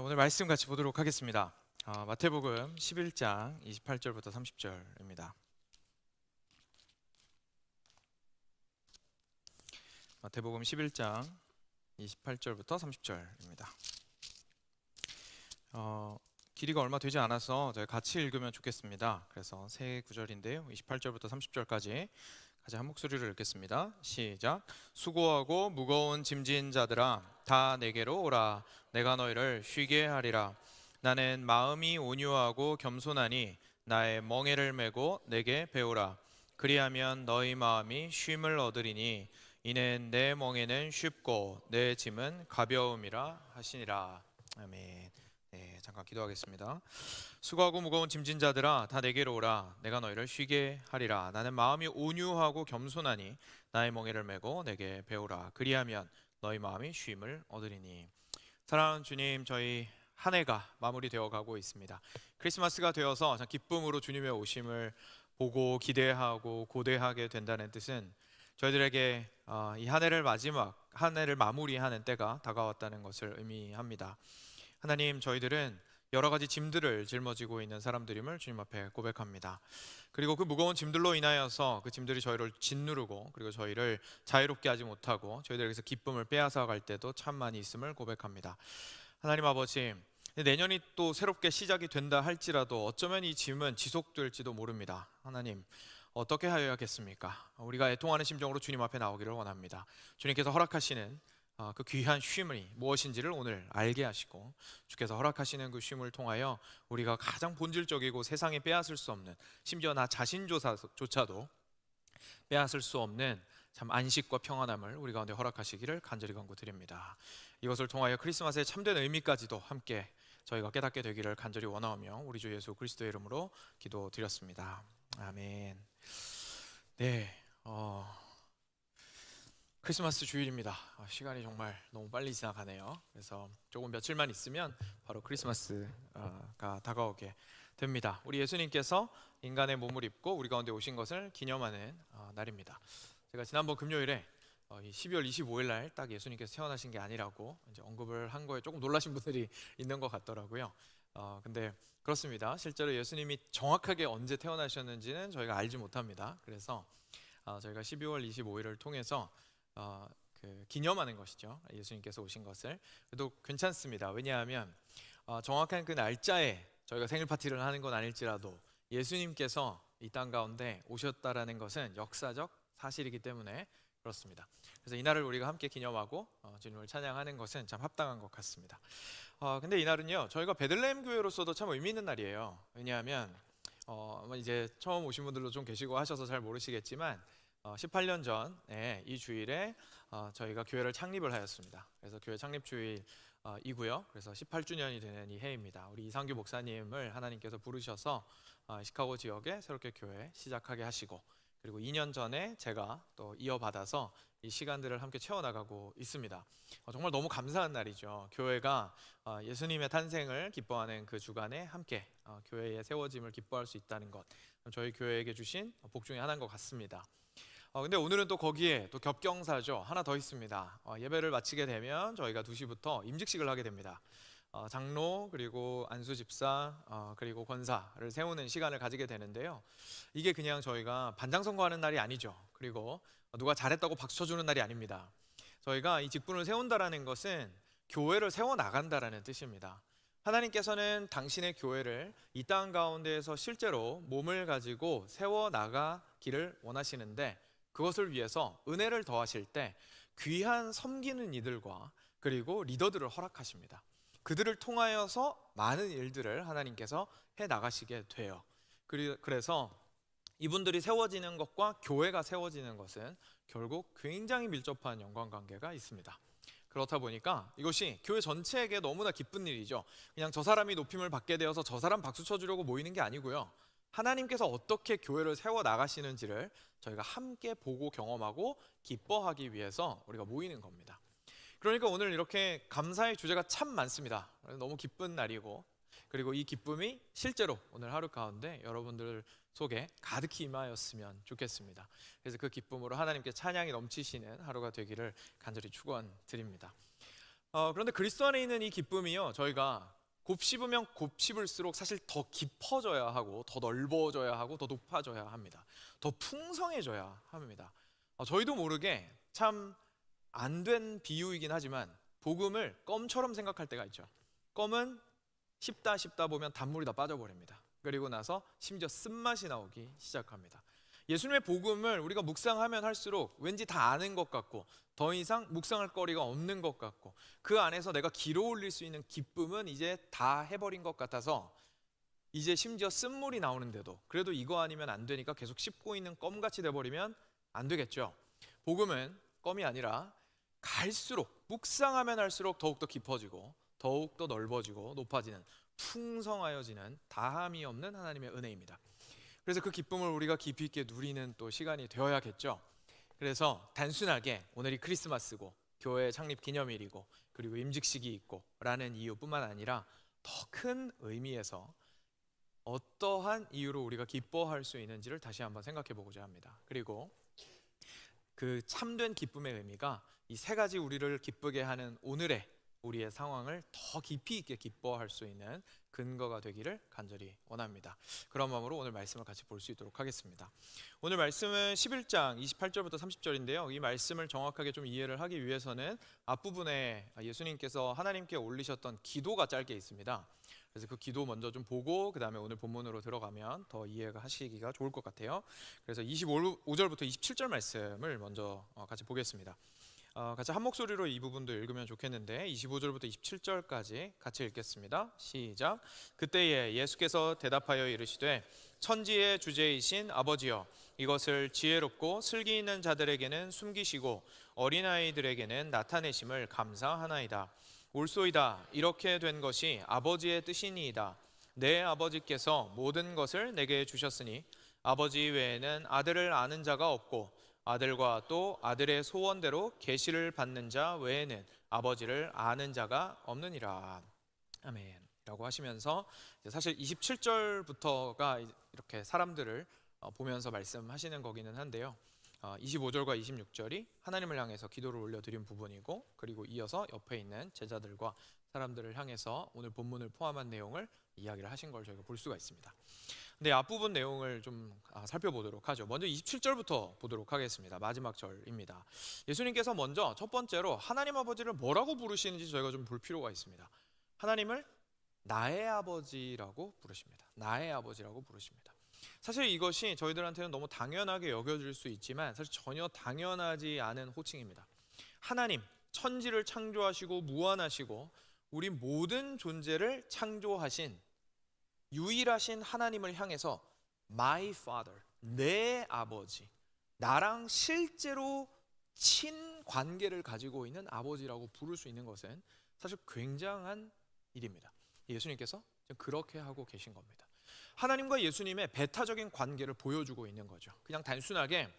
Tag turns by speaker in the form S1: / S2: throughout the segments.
S1: 오늘 말씀 같이 보도록 하겠습니다. 마태복음 11장 28절부터 30절입니다. 마태복음 11장 28절부터 30절입니다. 길이가 얼마 되지 않아서 저희 같이 읽으면 좋겠습니다. 그래서 세 구절인데요. 28절부터 30절까지 같이 한 목소리로 읽겠습니다. 시작. 수고하고 무거운 짐진 자들아 다 내게로 오라. 내가 너희를 쉬게 하리라. 나는 마음이 온유하고 겸손하니 나의 멍에를 메고 내게 배우라. 그리하면 너희 마음이 쉼을 얻으리니 이는 내 멍에는 쉽고 내 짐은 가벼움이라 하시니라. 아멘. 네, 잠깐 기도하겠습니다. 수고하고 무거운 짐진 자들아 다 내게로 오라. 내가 너희를 쉬게 하리라. 나는 마음이 온유하고 겸손하니 나의 멍에를 메고 내게 배우라. 그리하면 너희 마음이 쉼을 얻으리니. 사랑하는 주님, 저희 한 해가 마무리되어 가고 있습니다. 크리스마스가 되어서 기쁨으로 주님의 오심을 보고 기대하고 고대하게 된다는 뜻은 저희들에게 이 한 해를 한 해를 마무리하는 때가 다가왔다는 것을 의미합니다. 하나님, 저희들은 여러 가지 짐들을 짊어지고 있는 사람들임을 주님 앞에 고백합니다. 그리고 그 무거운 짐들로 인하여서 그 짐들이 저희를 짓누르고 그리고 저희를 자유롭게 하지 못하고 저희들에게서 기쁨을 빼앗아 갈 때도 참 많이 있음을 고백합니다. 하나님 아버지, 내년이 또 새롭게 시작이 된다 할지라도 어쩌면 이 짐은 지속될지도 모릅니다. 하나님, 어떻게 하여야겠습니까? 우리가 애통하는 심정으로 주님 앞에 나오기를 원합니다. 주님께서 허락하시는 그 귀한 쉼이 무엇인지를 오늘 알게 하시고 주께서 허락하시는 그 쉼을 통하여 우리가 가장 본질적이고 세상에 빼앗을 수 없는, 심지어 나 자신조차도 빼앗을 수 없는 참 안식과 평안함을 우리 가운데 허락하시기를 간절히 간구드립니다. 이것을 통하여 크리스마스의 참된 의미까지도 함께 저희가 깨닫게 되기를 간절히 원하오며 우리 주 예수 그리스도의 이름으로 기도드렸습니다. 아멘. 네, 크리스마스 주일입니다. 시간이 정말 너무 빨리 지나가네요. 그래서 조금 며칠만 있으면 바로 크리스마스가 다가오게 됩니다. 우리 예수님께서 인간의 몸을 입고 우리 가운데 오신 것을 기념하는 날입니다. 제가 지난번 금요일에 12월 25일 날 딱 예수님께서 태어나신 게 아니라고 이제 언급을 한 거에 조금 놀라신 분들이 있는 것 같더라고요. 근데 그렇습니다. 실제로 예수님이 정확하게 언제 태어나셨는지는 저희가 알지 못합니다. 그래서 저희가 12월 25일을 통해서 기념하는 것이죠. 예수님께서 오신 것을. 그래도 괜찮습니다. 왜냐하면 정확한 그 날짜에 저희가 생일 파티를 하는 건 아닐지라도 예수님께서 이 땅 가운데 오셨다라는 것은 역사적 사실이기 때문에 그렇습니다. 그래서 이날을 우리가 함께 기념하고 주님을 찬양하는 것은 참 합당한 것 같습니다. 근데 이날은요, 저희가 베들레헴 교회로서도 참 의미 있는 날이에요. 왜냐하면 이제 처음 오신 분들도 좀 계시고 하셔서 잘 모르시겠지만 18년 전에 이 주일에 저희가 교회를 창립을 하였습니다. 그래서 교회 창립 주일이고요. 그래서 18주년이 되는 이 해입니다. 우리 이상규 목사님을 하나님께서 부르셔서 시카고 지역에 새롭게 교회 시작하게 하시고, 그리고 2년 전에 제가 또 이어받아서 이 시간들을 함께 채워나가고 있습니다. 정말 너무 감사한 날이죠. 교회가 예수님의 탄생을 기뻐하는 그 주간에 함께 교회의 세워짐을 기뻐할 수 있다는 것, 저희 교회에게 주신 복 중에 하나인 것 같습니다. 근데 오늘은 또 거기에 또 겹경사죠. 하나 더 있습니다. 예배를 마치게 되면 저희가 2시부터 임직식을 하게 됩니다. 장로, 그리고 안수 집사, 그리고 권사를 세우는 시간을 가지게 되는데요. 이게 그냥 저희가 반장선거하는 날이 아니죠. 그리고 누가 잘했다고 박수 쳐주는 날이 아닙니다. 저희가 이 직분을 세운다라는 것은 교회를 세워나간다라는 뜻입니다. 하나님께서는 당신의 교회를 이 땅 가운데에서 실제로 몸을 가지고 세워나가기를 원하시는데, 그것을 위해서 은혜를 더하실 때 귀한 섬기는 이들과 그리고 리더들을 허락하십니다. 그들을 통하여서 많은 일들을 하나님께서 해 나가시게 돼요. 그래서 이분들이 세워지는 것과 교회가 세워지는 것은 결국 굉장히 밀접한 연관관계가 있습니다. 그렇다 보니까 이것이 교회 전체에게 너무나 기쁜 일이죠. 그냥 저 사람이 높임을 받게 되어서 저 사람 박수 쳐주려고 모이는 게 아니고요. 하나님께서 어떻게 교회를 세워나가시는지를 저희가 함께 보고 경험하고 기뻐하기 위해서 우리가 모이는 겁니다. 그러니까 오늘 이렇게 감사의 주제가 참 많습니다. 너무 기쁜 날이고, 그리고 이 기쁨이 실제로 오늘 하루 가운데 여러분들 속에 가득히 임하였으면 좋겠습니다. 그래서 그 기쁨으로 하나님께 찬양이 넘치시는 하루가 되기를 간절히 축원드립니다. 그런데 그리스도 안에 있는 이 기쁨이요, 저희가 곱씹으면 곱씹을수록 사실 더 깊어져야 하고 더 넓어져야 하고 더 높아져야 합니다. 더 풍성해져야 합니다. 저희도 모르게 참 안 된 비유이긴 하지만 복음을 껌처럼 생각할 때가 있죠. 껌은 씹다 보면 단물이 다 빠져버립니다. 그리고 나서 심지어 쓴맛이 나오기 시작합니다. 예수님의 복음을 우리가 묵상하면 할수록 왠지 다 아는 것 같고 더 이상 묵상할 거리가 없는 것 같고 그 안에서 내가 길어 올릴 수 있는 기쁨은 이제 다 해버린 것 같아서 이제 심지어 쓴물이 나오는데도 그래도 이거 아니면 안 되니까 계속 씹고 있는 껌같이 돼버리면 안 되겠죠. 복음은 껌이 아니라 갈수록 묵상하면 할수록 더욱더 깊어지고 더욱더 넓어지고 높아지는 풍성하여지는 다함이 없는 하나님의 은혜입니다. 그래서 그 기쁨을 우리가 깊이 있게 누리는 또 시간이 되어야겠죠. 그래서 단순하게 오늘이 크리스마스고 교회 창립 기념일이고 그리고 임직식이 있고 라는 이유뿐만 아니라 더 큰 의미에서 어떠한 이유로 우리가 기뻐할 수 있는지를 다시 한번 생각해 보고자 합니다. 그리고 그 참된 기쁨의 의미가 이 세 가지 우리를 기쁘게 하는 오늘의 우리의 상황을 더 깊이 있게 기뻐할 수 있는 근거가 되기를 간절히 원합니다. 그런 마음으로 오늘 말씀을 같이 볼 수 있도록 하겠습니다. 오늘 말씀은 11장 28절부터 30절인데요. 이 말씀을 정확하게 좀 이해를 하기 위해서는 앞부분에 예수님께서 하나님께 올리셨던 기도가 짧게 있습니다. 그래서 그 기도 먼저 좀 보고 그 다음에 오늘 본문으로 들어가면 더 이해가 하시기가 좋을 것 같아요. 그래서 25절부터 27절 말씀을 먼저 같이 보겠습니다. 같이 한 목소리로 이 부분도 읽으면 좋겠는데 25절부터 27절까지 같이 읽겠습니다. 시작. 그때에 예수께서 대답하여 이르시되 천지의 주제이신 아버지여 이것을 지혜롭고 슬기 있는 자들에게는 숨기시고 어린아이들에게는 나타내심을 감사하나이다. 옳소이다. 이렇게 된 것이 아버지의 뜻이니이다. 내 아버지께서 모든 것을 내게 주셨으니 아버지 외에는 아들을 아는 자가 없고 아들과 또 아들의 소원대로 계시를 받는 자 외에는 아버지를 아는 자가 없느니라. 아멘. 라고 하시면서 사실 27절부터가 이렇게 사람들을 보면서 말씀하시는 거기는 한데요. 25절과 26절이 하나님을 향해서 기도를 올려드린 부분이고 그리고 이어서 옆에 있는 제자들과 사람들을 향해서 오늘 본문을 포함한 내용을 이야기를 하신 걸 저희가 볼 수가 있습니다. 근데 앞부분 내용을 좀 살펴보도록 하죠. 먼저 27절부터 보도록 하겠습니다. 마지막 절입니다. 예수님께서 먼저 첫 번째로 하나님 아버지를 뭐라고 부르시는지 저희가 좀 볼 필요가 있습니다. 하나님을 나의 아버지라고 부르십니다. 나의 아버지라고 부르십니다. 사실 이것이 저희들한테는 너무 당연하게 여겨질 수 있지만 사실 전혀 당연하지 않은 호칭입니다. 하나님, 천지를 창조하시고 무한하시고 우리 모든 존재를 창조하신 유일하신 하나님을 향해서 My Father, 내 아버지, 나랑 실제로 친관계를 가지고 있는 아버지라고 부를 수 있는 것은 사실 굉장한 일입니다. 예수님께서 그렇게 하고 계신 겁니다. 하나님과 예수님의 배타적인 관계를 보여주고 있는 거죠. 그냥 단순하게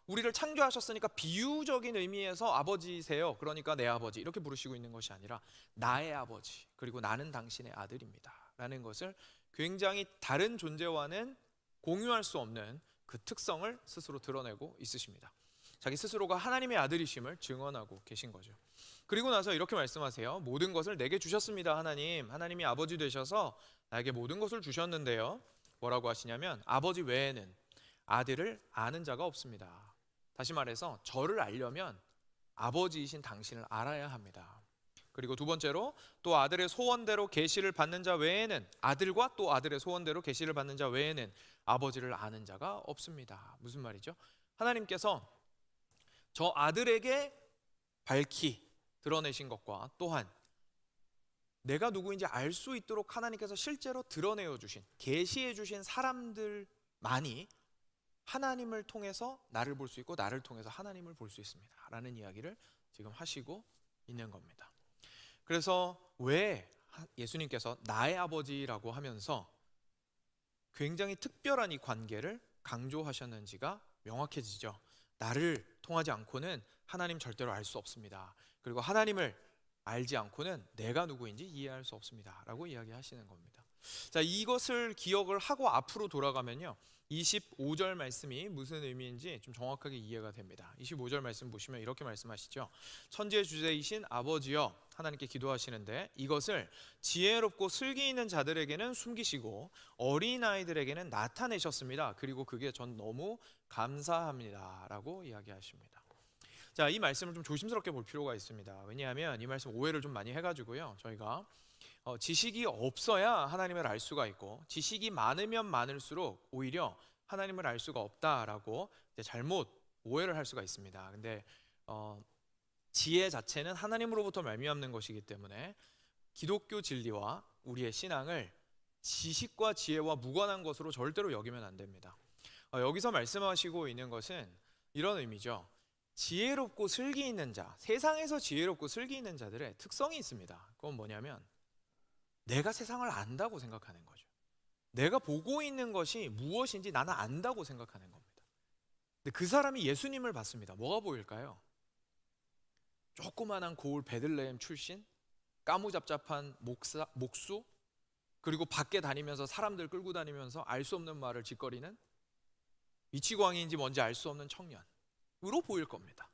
S1: 우리를 창조하셨으니까 비유적인 의미에서 아버지세요, 그러니까 내 아버지 이렇게 부르시고 있는 것이 아니라 나의 아버지 그리고 나는 당신의 아들입니다 라는 것을 굉장히 다른 존재와는 공유할 수 없는 그 특성을 스스로 드러내고 있으십니다. 자기 스스로가 하나님의 아들이심을 증언하고 계신 거죠. 그리고 나서 이렇게 말씀하세요. 모든 것을 내게 주셨습니다. 하나님이 아버지 되셔서 나에게 모든 것을 주셨는데요, 뭐라고 하시냐면 아버지 외에는 아들을 아는 자가 없습니다. 다시 말해서 저를 알려면 아버지이신 당신을 알아야 합니다. 그리고 두 번째로 또 아들의 소원대로 계시를 받는 자 외에는, 아들과 또 아들의 소원대로 계시를 받는 자 외에는 아버지를 아는 자가 없습니다. 무슨 말이죠? 하나님께서 저 아들에게 밝히 드러내신 것과 또한 내가 누구인지 알 수 있도록 하나님께서 실제로 드러내어 주신, 계시해 주신 사람들만이 하나님을 통해서 나를 볼 수 있고 나를 통해서 하나님을 볼 수 있습니다 라는 이야기를 지금 하시고 있는 겁니다. 그래서 왜 예수님께서 나의 아버지라고 하면서 굉장히 특별한 이 관계를 강조하셨는지가 명확해지죠. 나를 통하지 않고는 하나님 절대로 알 수 없습니다. 그리고 하나님을 알지 않고는 내가 누구인지 이해할 수 없습니다 라고 이야기하시는 겁니다. 자, 이것을 기억을 하고 앞으로 돌아가면요, 25절 말씀이 무슨 의미인지 좀 정확하게 이해가 됩니다. 25절 말씀 보시면 이렇게 말씀하시죠. 천지의 주제이신 아버지여, 하나님께 기도하시는데 이것을 지혜롭고 슬기 있는 자들에게는 숨기시고 어린아이들에게는 나타내셨습니다. 그리고 그게 전 너무 감사합니다 라고 이야기하십니다. 자, 이 말씀을 좀 조심스럽게 볼 필요가 있습니다. 왜냐하면 이 말씀 오해를 좀 많이 해가지고요, 저희가 지식이 없어야 하나님을 알 수가 있고 지식이 많으면 많을수록 오히려 하나님을 알 수가 없다라고 이제 잘못 오해를 할 수가 있습니다. 근데 지혜 자체는 하나님으로부터 말미암는 것이기 때문에 기독교 진리와 우리의 신앙을 지식과 지혜와 무관한 것으로 절대로 여기면 안 됩니다. 여기서 말씀하시고 있는 것은 이런 의미죠. 지혜롭고 슬기 있는 자, 세상에서 지혜롭고 슬기 있는 자들의 특성이 있습니다. 그건 뭐냐면 내가 세상을 안다고 생각하는 거죠. 내가 보고 있는 것이 무엇인지 나는 안다고 생각하는 겁니다. 근데 그 사람이 예수님을 봤습니다. 뭐가 보일까요? 조그만한 고을 베들레헴 출신, 까무잡잡한 목수, 그리고 밖에 다니면서 사람들 끌고 다니면서 알 수 없는 말을 짓거리는 미치광이인지 뭔지 알 수 없는 청년으로 보일 겁니다.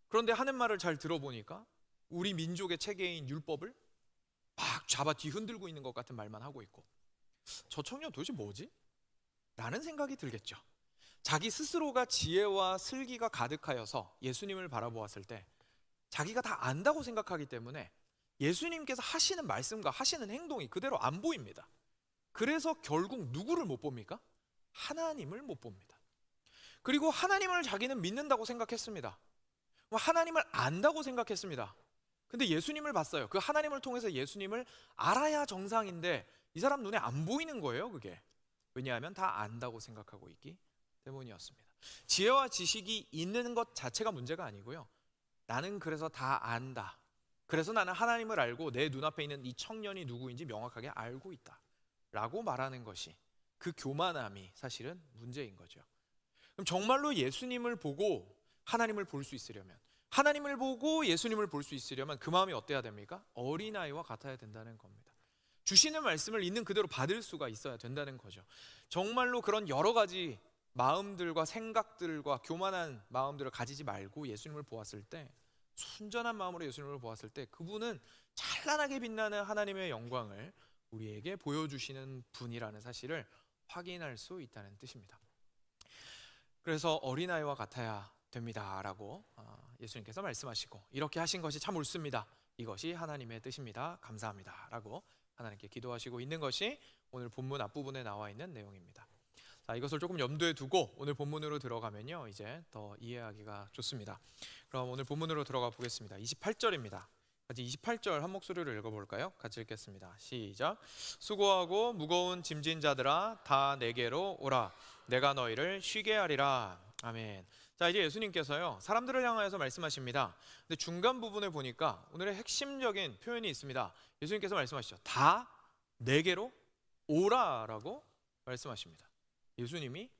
S1: 그런데 하는 말을 잘 들어보니까 우리 민족의 체계인 율법을 막 잡아 뒤흔들고 있는 것 같은 말만 하고 있고, 저 청년 도대체 뭐지? 라는 생각이 들겠죠. 자기 스스로가 지혜와 슬기가 가득하여서 예수님을 바라보았을 때 자기가 다 안다고 생각하기 때문에 예수님께서 하시는 말씀과 하시는 행동이 그대로 안 보입니다. 그래서 결국 누구를 못 봅니까? 하나님을 못 봅니다. 그리고 하나님을 자기는 믿는다고 생각했습니다. 하나님을 안다고 생각했습니다. 근데 예수님을 봤어요. 그 하나님을 통해서 예수님을 알아야 정상인데 이 사람 눈에 안 보이는 거예요, 그게. 왜냐하면 다 안다고 생각하고 있기 때문이었습니다. 지혜와 지식이 있는 것 자체가 문제가 아니고요, 나는 그래서 다 안다, 그래서 나는 하나님을 알고 내 눈앞에 있는 이 청년이 누구인지 명확하게 알고 있다 라고 말하는 것이, 그 교만함이 사실은 문제인 거죠. 그럼 정말로 예수님을 보고 하나님을 볼 수 있으려면, 하나님을 보고 예수님을 볼 수 있으려면 그 마음이 어때야 됩니까? 어린아이와 같아야 된다는 겁니다. 주시는 말씀을 있는 그대로 받을 수가 있어야 된다는 거죠. 정말로 그런 여러 가지 마음들과 생각들과 교만한 마음들을 가지지 말고 예수님을 보았을 때, 순전한 마음으로 예수님을 보았을 때 그분은 찬란하게 빛나는 하나님의 영광을 우리에게 보여주시는 분이라는 사실을 확인할 수 있다는 뜻입니다. 그래서 어린아이와 같아야 됩니다 라고 예수님께서 말씀하시고, 이렇게 하신 것이 참 옳습니다, 이것이 하나님의 뜻입니다, 감사합니다 라고 하나님께 기도하시고 있는 것이 오늘 본문 앞부분에 나와 있는 내용입니다. 자, 이것을 조금 염두에 두고 오늘 본문으로 들어가면요, 이제 더 이해하기가 좋습니다. 그럼 오늘 본문으로 들어가 보겠습니다. 28절입니다. 같이 28절 한 목소리로 읽어볼까요? 같이 읽겠습니다. 시작. 수고하고 무거운 짐진 자들아 다 내게로 오라, 내가 너희를 쉬게 하리라. 아멘. 자, 이제 예수님께서요 사람들을 향하여서 말씀하십니다. 근데 중간 부분을 보니까 오늘의 핵심적인 표현이 있습니다. 예수님께서 말씀하시죠. 다 내게로 오라라고 말씀하십니다. 예수님이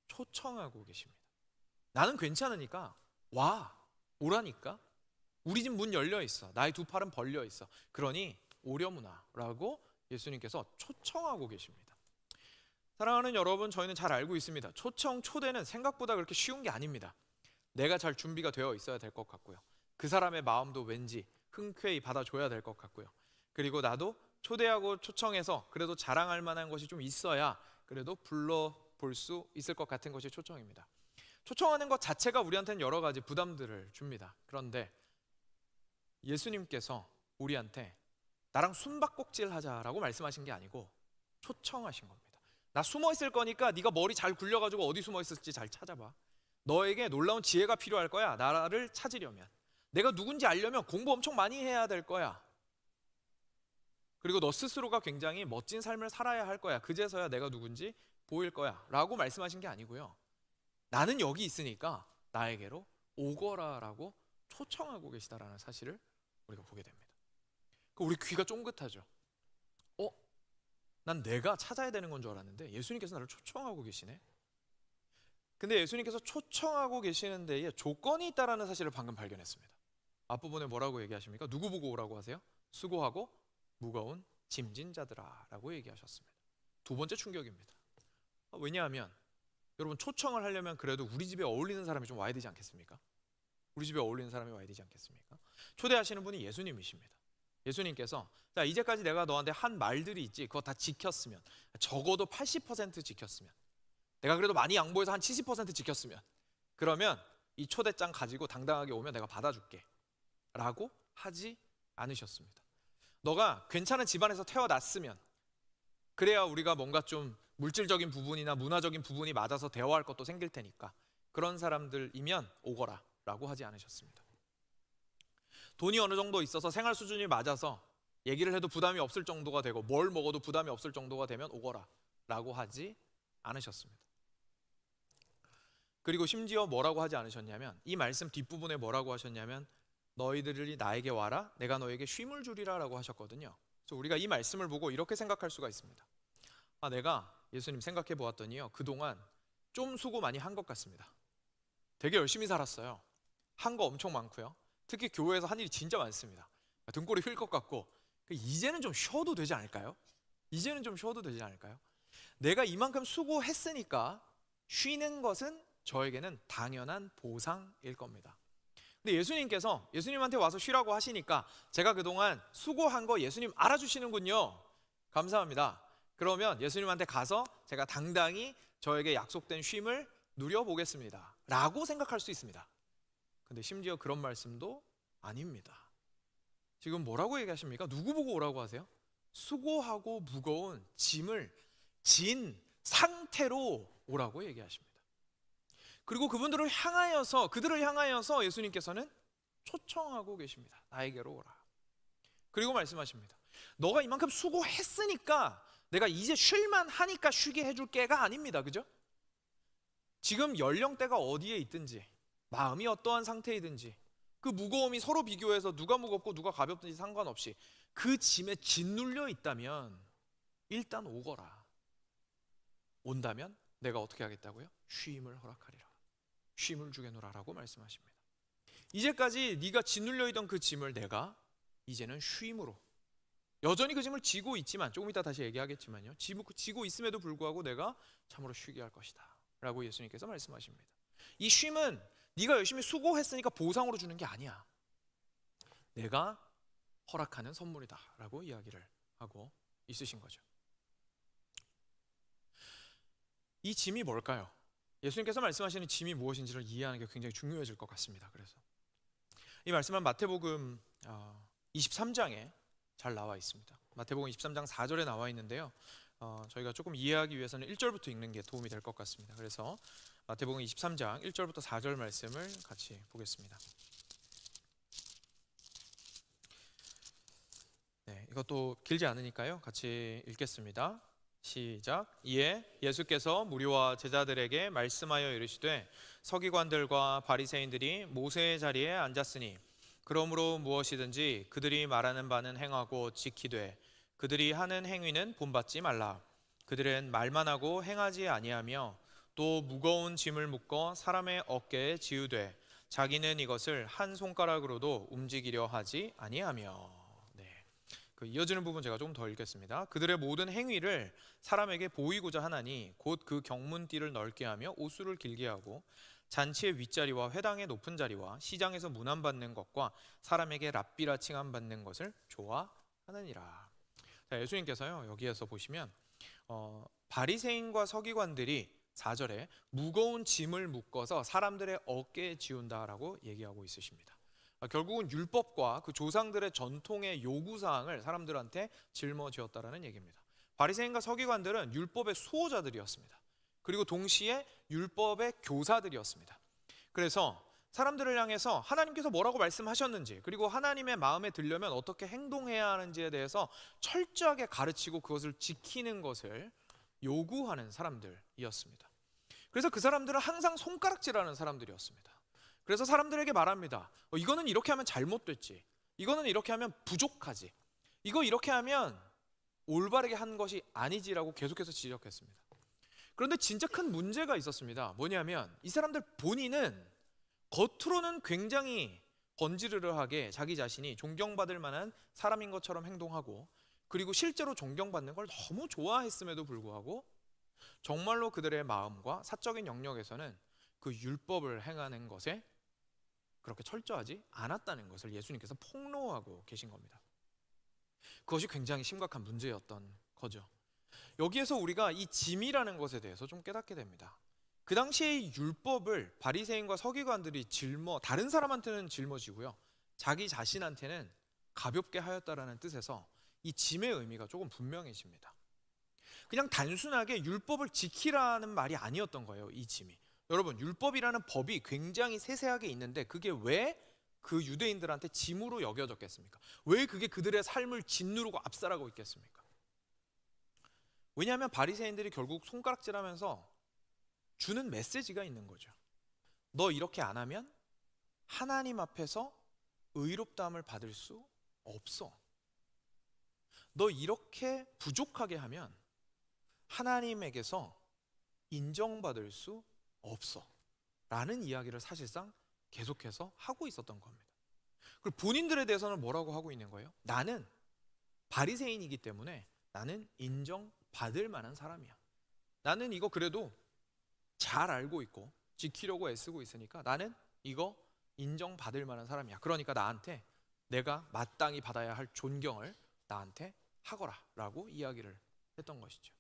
S1: 초청하고 계십니다. 나는 괜찮으니까 와, 오라니까. 우리 집 문 열려 있어, 나의 두 팔은 벌려 있어, 그러니 오려무나 라고 예수님께서 초청하고 계십니다. 사랑하는 여러분, 저희는 잘 알고 있습니다. 초청, 초대는 생각보다 그렇게 쉬운 게 아닙니다. 내가 잘 준비가 되어 있어야 될 것 같고요, 그 사람의 마음도 왠지 흔쾌히 받아줘야 될 것 같고요, 그리고 나도 초대하고 초청해서 그래도 자랑할 만한 것이 좀 있어야 그래도 불러볼 수 있을 것 같은 것이 초청입니다. 초청하는 것 자체가 우리한테는 여러 가지 부담들을 줍니다. 그런데 예수님께서 우리한테 나랑 숨바꼭질 하자라고 말씀하신 게 아니고 초청하신 겁니다. 나 숨어 있을 거니까 네가 머리 잘 굴려가지고 어디 숨어 있을지 잘 찾아봐. 너에게 놀라운 지혜가 필요할 거야. 나를 찾으려면, 내가 누군지 알려면 공부 엄청 많이 해야 될 거야. 그리고 너 스스로가 굉장히 멋진 삶을 살아야 할 거야. 그제서야 내가 누군지 보일 거야 라고 말씀하신 게 아니고요, 나는 여기 있으니까 나에게로 오거라라고 초청하고 계시다라는 사실을 우리가 보게 됩니다. 우리 귀가 쫑긋하죠. 난 내가 찾아야 되는 건 줄 알았는데 예수님께서 나를 초청하고 계시네. 근데 예수님께서 초청하고 계시는 데에 조건이 있다라는 사실을 방금 발견했습니다. 앞부분에 뭐라고 얘기하십니까? 누구 보고 오라고 하세요? 수고하고 무거운 짐진 자들아라고 얘기하셨습니다. 두 번째 충격입니다. 왜냐하면 여러분, 초청을 하려면 그래도 우리 집에 어울리는 사람이 좀 와야 되지 않겠습니까? 우리 집에 어울리는 사람이 와야 되지 않겠습니까? 초대하시는 분이 예수님이십니다. 예수님께서 자, 이제까지 내가 너한테 한 말들이 있지, 그거 다 지켰으면, 적어도 80% 지켰으면, 내가 그래도 많이 양보해서 한 70% 지켰으면, 그러면 이 초대장 가지고 당당하게 오면 내가 받아줄게 라고 하지 않으셨습니다. 너가 괜찮은 집안에서 태어났으면, 그래야 우리가 뭔가 좀 물질적인 부분이나 문화적인 부분이 맞아서 대화할 것도 생길 테니까 그런 사람들이면 오거라 라고 하지 않으셨습니다. 돈이 어느 정도 있어서 생활 수준이 맞아서 얘기를 해도 부담이 없을 정도가 되고 뭘 먹어도 부담이 없을 정도가 되면 오거라 라고 하지 않으셨습니다. 그리고 심지어 뭐라고 하지 않으셨냐면, 이 말씀 뒷부분에 뭐라고 하셨냐면, 너희들이 나에게 와라, 내가 너에게 쉼을 주리라 라고 하셨거든요. 그래서 우리가 이 말씀을 보고 이렇게 생각할 수가 있습니다. 내가 예수님 생각해 보았더니요, 그동안 좀 수고 많이 한 것 같습니다. 되게 열심히 살았어요. 한 거 엄청 많고요. 특히 교회에서 한 일이 진짜 많습니다. 등골이 휠 것 같고, 이제는 좀 쉬어도 되지 않을까요? 이제는 좀 쉬어도 되지 않을까요? 내가 이만큼 수고했으니까 쉬는 것은 저에게는 당연한 보상일 겁니다. 근데 예수님께서 예수님한테 와서 쉬라고 하시니까 제가 그동안 수고한 거 예수님 알아주시는군요. 감사합니다. 그러면 예수님한테 가서 제가 당당히 저에게 약속된 쉼을 누려보겠습니다 라고 생각할 수 있습니다. 근데 심지어 그런 말씀도 아닙니다. 지금 뭐라고 얘기하십니까? 누구 보고 오라고 하세요? 수고하고 무거운 짐을 진 상태로 오라고 얘기하십니다. 그리고 그들을 향하여서 예수님께서는 초청하고 계십니다. 나에게로 오라. 그리고 말씀하십니다. 너가 이만큼 수고했으니까 내가 이제 쉴만 하니까 쉬게 해줄게가 아닙니다. 그죠? 지금 연령대가 어디에 있든지, 마음이 어떠한 상태이든지, 그 무거움이 서로 비교해서 누가 무겁고 누가 가볍든지 상관없이 그 짐에 짓눌려 있다면 일단 오거라. 온다면 내가 어떻게 하겠다고요? 쉼을 허락하리라. 쉼을 주겠노라 라고 말씀하십니다. 이제까지 네가 짓눌려 있던 그 짐을 내가 이제는 쉼으로, 여전히 그 짐을 지고 있지만, 조금 이따 다시 얘기하겠지만요, 지고 있음에도 불구하고 내가 참으로 쉬게 할 것이다 라고 예수님께서 말씀하십니다. 이 쉼은 네가 열심히 수고했으니까 보상으로 주는 게 아니야. 내가 허락하는 선물이다 라고 이야기를 하고 있으신 거죠. 이 짐이 뭘까요? 예수님께서 말씀하시는 짐이 무엇인지를 이해하는 게 굉장히 중요해질 것 같습니다. 그래서 이 말씀은 마태복음 23장에 잘 나와 있습니다. 마태복음 23장 4절에 나와 있는데요, 저희가 조금 이해하기 위해서는 1절부터 읽는 게 도움이 될 것 같습니다. 그래서 마태복음 23장 1절부터 4절 말씀을 같이 보겠습니다. 네, 이것도 길지 않으니까요, 같이 읽겠습니다. 시작. 이에 예수께서 무리와 제자들에게 말씀하여 이르시되, 서기관들과 바리새인들이 모세의 자리에 앉았으니 그러므로 무엇이든지 그들이 말하는 바는 행하고 지키되 그들이 하는 행위는 본받지 말라. 그들은 말만 하고 행하지 아니하며 또 무거운 짐을 묶어 사람의 어깨에 지우되 자기는 이것을 한 손가락으로도 움직이려 하지 아니하며. 이어지는 부분 제가 좀 더 읽겠습니다. 그들의 모든 행위를 사람에게 보이고자 하나니 곧 그 경문띠를 넓게 하며 옷수를 길게 하고 잔치의 윗자리와 회당의 높은 자리와 시장에서 문안받는 것과 사람에게 랍비라 칭함받는 것을 좋아하느니라. 자, 예수님께서요, 여기에서 보시면 바리새인과 서기관들이 4절에 무거운 짐을 묶어서 사람들의 어깨에 지운다라고 얘기하고 있으십니다. 결국은 율법과 그 조상들의 전통의 요구사항을 사람들한테 짊어지었다라는 얘기입니다. 바리새인과 서기관들은 율법의 수호자들이었습니다. 그리고 동시에 율법의 교사들이었습니다. 그래서 사람들을 향해서 하나님께서 뭐라고 말씀하셨는지, 그리고 하나님의 마음에 들려면 어떻게 행동해야 하는지에 대해서 철저하게 가르치고 그것을 지키는 것을 요구하는 사람들이었습니다. 그래서 그 사람들은 항상 손가락질하는 사람들이었습니다. 그래서 사람들에게 말합니다. 이거는 이렇게 하면 잘못됐지, 이거는 이렇게 하면 부족하지, 이거 이렇게 하면 올바르게 한 것이 아니지라고 계속해서 지적했습니다. 그런데 진짜 큰 문제가 있었습니다. 뭐냐면 이 사람들 본인은 겉으로는 굉장히 번지르르하게 자기 자신이 존경받을 만한 사람인 것처럼 행동하고, 그리고 실제로 존경받는 걸 너무 좋아했음에도 불구하고 정말로 그들의 마음과 사적인 영역에서는 그 율법을 행하는 것에 그렇게 철저하지 않았다는 것을 예수님께서 폭로하고 계신 겁니다. 그것이 굉장히 심각한 문제였던 거죠. 여기에서 우리가 이 짐이라는 것에 대해서 좀 깨닫게 됩니다. 그 당시의 율법을 바리새인과 서기관들이 다른 사람한테는 짊어지고요, 자기 자신한테는 가볍게 하였다라는 뜻에서 이 짐의 의미가 조금 분명해집니다. 그냥 단순하게 율법을 지키라는 말이 아니었던 거예요, 이 짐이. 여러분, 율법이라는 법이 굉장히 세세하게 있는데 그게 왜 그 유대인들한테 짐으로 여겨졌겠습니까? 왜 그게 그들의 삶을 짓누르고 압살하고 있겠습니까? 왜냐하면 바리새인들이 결국 손가락질하면서 주는 메시지가 있는 거죠. 너 이렇게 안 하면 하나님 앞에서 의롭다함을 받을 수 없어. 너 이렇게 부족하게 하면 하나님에게서 인정받을 수 없어 라는 이야기를 사실상 계속해서 하고 있었던 겁니다. 그리고 본인들에 대해서는 뭐라고 하고 있는 거예요? 나는 바리새인이기 때문에 나는 인정받을 만한 사람이야. 나는 이거 그래도 잘 알고 있고 지키려고 애쓰고 있으니까 나는 이거 인정받을 만한 사람이야. 그러니까 나한테 내가 마땅히 받아야 할 존경을 나한테 하거라 라고 이야기를 했던 것이죠.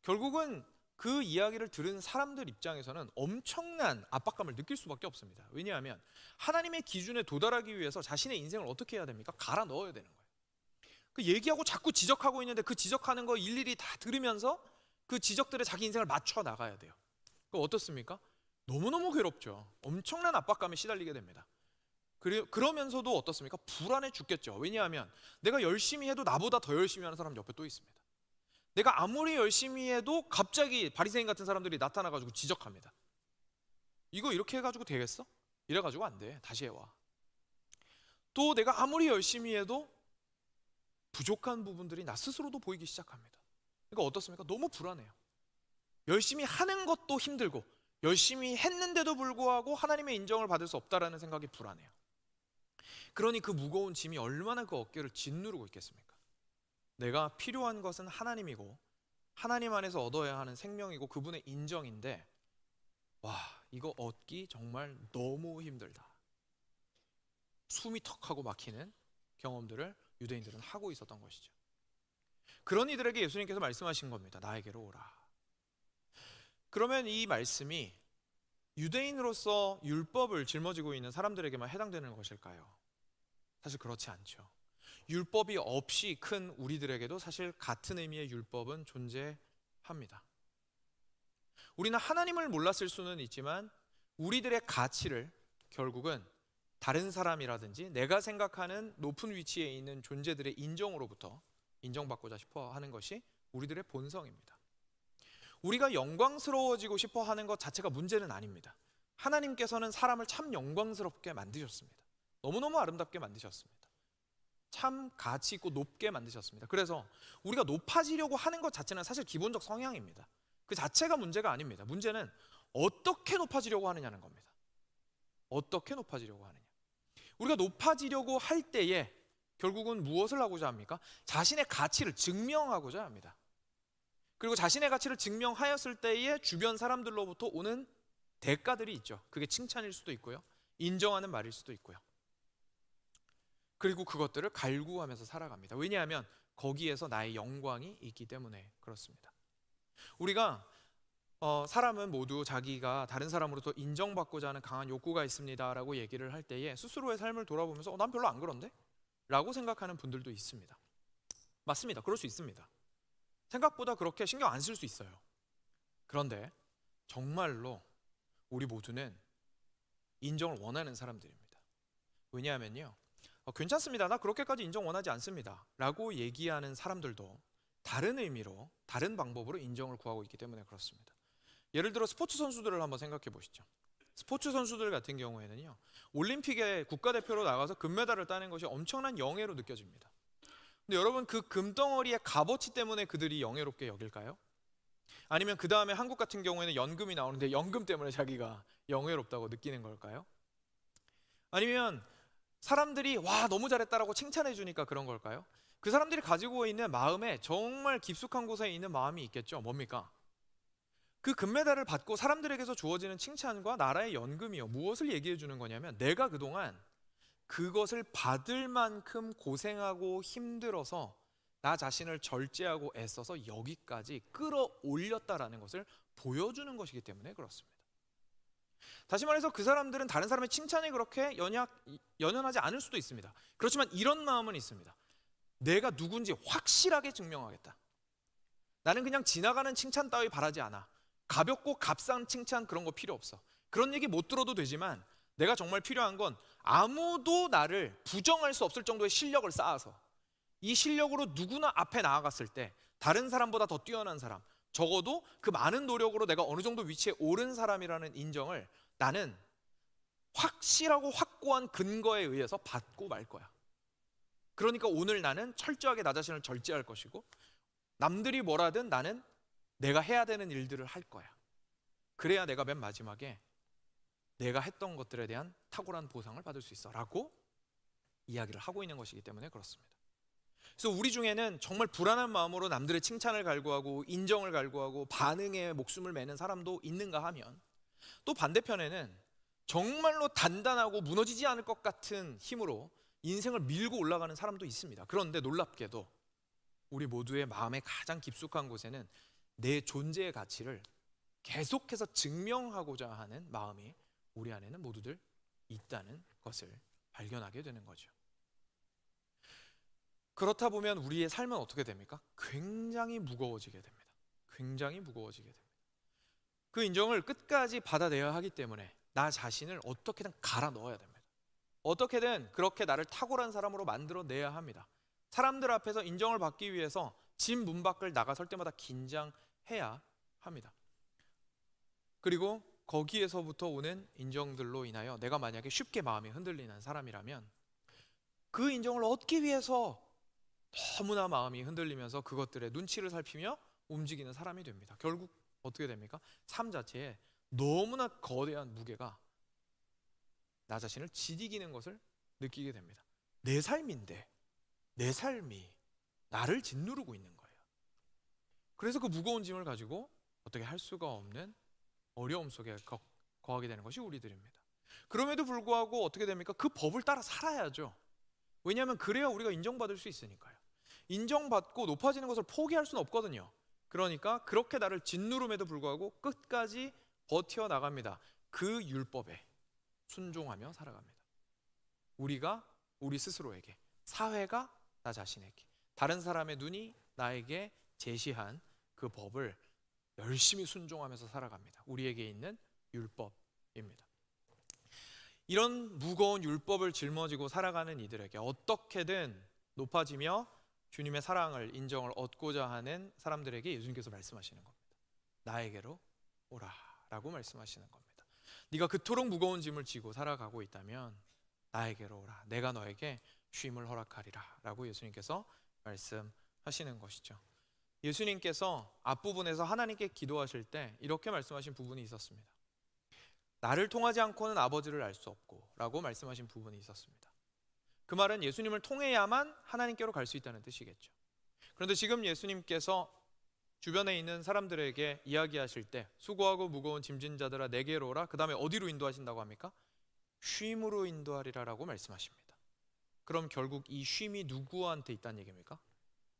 S1: 결국은 그 이야기를 들은 사람들 입장에서는 엄청난 압박감을 느낄 수밖에 없습니다. 왜냐하면 하나님의 기준에 도달하기 위해서 자신의 인생을 어떻게 해야 됩니까? 갈아 넣어야 되는 거예요. 그 얘기하고 자꾸 지적하고 있는데 그 지적하는 거 일일이 다 들으면서 그 지적들에 자기 인생을 맞춰 나가야 돼요. 그 어떻습니까? 너무너무 괴롭죠. 엄청난 압박감에 시달리게 됩니다. 그러면서도 어떻습니까? 불안해 죽겠죠. 왜냐하면 내가 열심히 해도 나보다 더 열심히 하는 사람 옆에 또 있습니다. 내가 아무리 열심히 해도 갑자기 바리새인 같은 사람들이 나타나가지고 지적합니다. 이거 이렇게 해가지고 되겠어? 이래가지고 안 돼. 다시 해와. 또 내가 아무리 열심히 해도 부족한 부분들이 나 스스로도 보이기 시작합니다. 그러니까 어떻습니까? 너무 불안해요. 열심히 하는 것도 힘들고 열심히 했는데도 불구하고 하나님의 인정을 받을 수 없다라는 생각이 불안해요. 그러니 그 무거운 짐이 얼마나 그 어깨를 짓누르고 있겠습니까? 내가 필요한 것은 하나님이고 하나님 안에서 얻어야 하는 생명이고 그분의 인정인데 와, 이거 얻기 정말 너무 힘들다. 숨이 턱하고 막히는 경험들을 유대인들은 하고 있었던 것이죠. 그런 이들에게 예수님께서 말씀하신 겁니다. 나에게로 오라. 그러면 이 말씀이 유대인으로서 율법을 짊어지고 있는 사람들에게만 해당되는 것일까요? 사실 그렇지 않죠. 율법이 없이 큰 우리들에게도 사실 같은 의미의 율법은 존재합니다. 우리는 하나님을 몰랐을 수는 있지만 우리들의 가치를 결국은 다른 사람이라든지 내가 생각하는 높은 위치에 있는 존재들의 인정으로부터 인정받고자 싶어 하는 것이 우리들의 본성입니다. 우리가 영광스러워지고 싶어 하는 것 자체가 문제는 아닙니다. 하나님께서는 사람을 참 영광스럽게 만드셨습니다. 너무너무 아름답게 만드셨습니다. 참 가치 있고 높게 만드셨습니다. 그래서 우리가 높아지려고 하는 것 자체는 사실 기본적 성향입니다. 그 자체가 문제가 아닙니다. 문제는 어떻게 높아지려고 하느냐는 겁니다. 어떻게 높아지려고 하느냐. 우리가 높아지려고 할 때에 결국은 무엇을 하고자 합니까? 자신의 가치를 증명하고자 합니다. 그리고 자신의 가치를 증명하였을 때에 주변 사람들로부터 오는 대가들이 있죠. 그게 칭찬일 수도 있고요, 인정하는 말일 수도 있고요. 그리고 그것들을 갈구하면서 살아갑니다. 왜냐하면 거기에서 나의 영광이 있기 때문에 그렇습니다. 우리가 사람은 모두 자기가 다른 사람으로부터 인정받고자 하는 강한 욕구가 있습니다 라고 얘기를 할 때에 스스로의 삶을 돌아보면서 난 별로 안 그런데? 라고 생각하는 분들도 있습니다. 맞습니다. 그럴 수 있습니다. 생각보다 그렇게 신경 안 쓸 수 있어요. 그런데 정말로 우리 모두는 인정을 원하는 사람들입니다. 왜냐하면요, 괜찮습니다, 나 그렇게까지 인정 원하지 않습니다 라고 얘기하는 사람들도 다른 의미로 다른 방법으로 인정을 구하고 있기 때문에 그렇습니다. 예를 들어 스포츠 선수들을 한번 생각해 보시죠. 스포츠 선수들 같은 경우에는요, 올림픽에 국가대표로 나가서 금메달을 따는 것이 엄청난 영예로 느껴집니다. 근데 여러분, 그 금덩어리의 값어치 때문에 그들이 영예롭게 여길까요? 아니면 그 다음에 한국 같은 경우에는 연금이 나오는데 연금 때문에 자기가 영예롭다고 느끼는 걸까요? 아니면 사람들이 와 너무 잘했다라고 칭찬해 주니까 그런 걸까요? 그 사람들이 가지고 있는 마음에 정말 깊숙한 곳에 있는 마음이 있겠죠. 뭡니까? 그 금메달을 받고 사람들에게서 주어지는 칭찬과 나라의 연금이요, 무엇을 얘기해 주는 거냐면, 내가 그동안 그것을 받을 만큼 고생하고 힘들어서 나 자신을 절제하고 애써서 여기까지 끌어올렸다라는 것을 보여주는 것이기 때문에 그렇습니다. 다시 말해서 그 사람들은 다른 사람의 칭찬에 그렇게 연연하지 않을 수도 있습니다. 그렇지만 이런 마음은 있습니다. 내가 누군지 확실하게 증명하겠다. 나는 그냥 지나가는 칭찬 따위 바라지 않아. 가볍고 값싼 칭찬 그런 거 필요 없어. 그런 얘기 못 들어도 되지만 내가 정말 필요한 건 아무도 나를 부정할 수 없을 정도의 실력을 쌓아서 이 실력으로 누구나 앞에 나아갔을 때 다른 사람보다 더 뛰어난 사람, 적어도 그 많은 노력으로 내가 어느 정도 위치에 오른 사람이라는 인정을 나는 확실하고 확고한 근거에 의해서 받고 말 거야. 그러니까 오늘 나는 철저하게 나 자신을 절제할 것이고, 남들이 뭐라든 나는 내가 해야 되는 일들을 할 거야. 그래야 내가 맨 마지막에 내가 했던 것들에 대한 탁월한 보상을 받을 수 있어 라고 이야기를 하고 있는 것이기 때문에 그렇습니다. 그래서 우리 중에는 정말 불안한 마음으로 남들의 칭찬을 갈구하고 인정을 갈구하고 반응에 목숨을 매는 사람도 있는가 하면, 또 반대편에는 정말로 단단하고 무너지지 않을 것 같은 힘으로 인생을 밀고 올라가는 사람도 있습니다. 그런데 놀랍게도 우리 모두의 마음의 가장 깊숙한 곳에는 내 존재의 가치를 계속해서 증명하고자 하는 마음이 우리 안에는 모두들 있다는 것을 발견하게 되는 거죠. 그렇다 보면 우리의 삶은 어떻게 됩니까? 굉장히 무거워지게 됩니다. 굉장히 무거워지게 됩니다. 그 인정을 끝까지 받아내야 하기 때문에 나 자신을 어떻게든 갈아 넣어야 됩니다. 어떻게든 그렇게 나를 탁월한 사람으로 만들어내야 합니다. 사람들 앞에서 인정을 받기 위해서 집 문 밖을 나가설 때마다 긴장해야 합니다. 그리고 거기에서부터 오는 인정들로 인하여 내가 만약에 쉽게 마음이 흔들리는 사람이라면 그 인정을 얻기 위해서 너무나 마음이 흔들리면서 그것들의 눈치를 살피며 움직이는 사람이 됩니다. 결국 어떻게 됩니까? 삶 자체에 너무나 거대한 무게가 나 자신을 지디기는 것을 느끼게 됩니다. 내 삶인데 내 삶이 나를 짓누르고 있는 거예요. 그래서 그 무거운 짐을 가지고 어떻게 할 수가 없는 어려움 속에 거하게 되는 것이 우리들입니다. 그럼에도 불구하고 어떻게 됩니까? 그 법을 따라 살아야죠. 왜냐하면 그래야 우리가 인정받을 수 있으니까요. 인정받고 높아지는 것을 포기할 수는 없거든요. 그러니까 그렇게 나를 짓누름에도 불구하고 끝까지 버텨나갑니다. 그 율법에 순종하며 살아갑니다. 우리가 우리 스스로에게, 사회가 나 자신에게, 다른 사람의 눈이 나에게 제시한 그 법을 열심히 순종하면서 살아갑니다. 우리에게 있는 율법입니다. 이런 무거운 율법을 짊어지고 살아가는 이들에게 어떻게든 높아지며 주님의 사랑을, 인정을 얻고자 하는 사람들에게 예수님께서 말씀하시는 겁니다. 나에게로 오라 라고 말씀하시는 겁니다. 네가 그토록 무거운 짐을 지고 살아가고 있다면 나에게로 오라, 내가 너에게 쉼을 허락하리라 라고 예수님께서 말씀하시는 것이죠. 예수님께서 앞부분에서 하나님께 기도하실 때 이렇게 말씀하신 부분이 있었습니다. 나를 통하지 않고는 아버지를 알 수 없고 라고 말씀하신 부분이 있었습니다. 그 말은 예수님을 통해야만 하나님께로 갈 수 있다는 뜻이겠죠. 그런데 지금 예수님께서 주변에 있는 사람들에게 이야기하실 때 수고하고 무거운 짐진 자들아 내게로 오라, 그 다음에 어디로 인도하신다고 합니까? 쉼으로 인도하리라 라고 말씀하십니다. 그럼 결국 이 쉼이 누구한테 있다는 얘기입니까?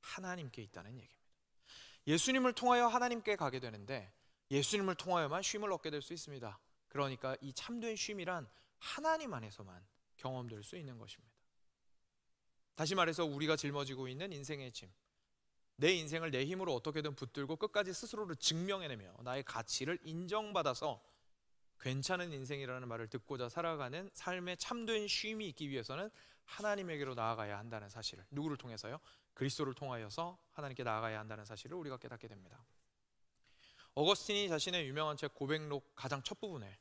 S1: 하나님께 있다는 얘기입니다. 예수님을 통하여 하나님께 가게 되는데 예수님을 통하여만 쉼을 얻게 될 수 있습니다. 그러니까 이 참된 쉼이란 하나님 안에서만 경험될 수 있는 것입니다. 다시 말해서 우리가 짊어지고 있는 인생의 짐, 내 인생을 내 힘으로 어떻게든 붙들고 끝까지 스스로를 증명해내며 나의 가치를 인정받아서 괜찮은 인생이라는 말을 듣고자 살아가는 삶의 참된 쉼이 있기 위해서는 하나님에게로 나아가야 한다는 사실을, 누구를 통해서요? 그리스도를 통하여서 하나님께 나아가야 한다는 사실을 우리가 깨닫게 됩니다. 어거스틴이 자신의 유명한 책 고백록 가장 첫 부분에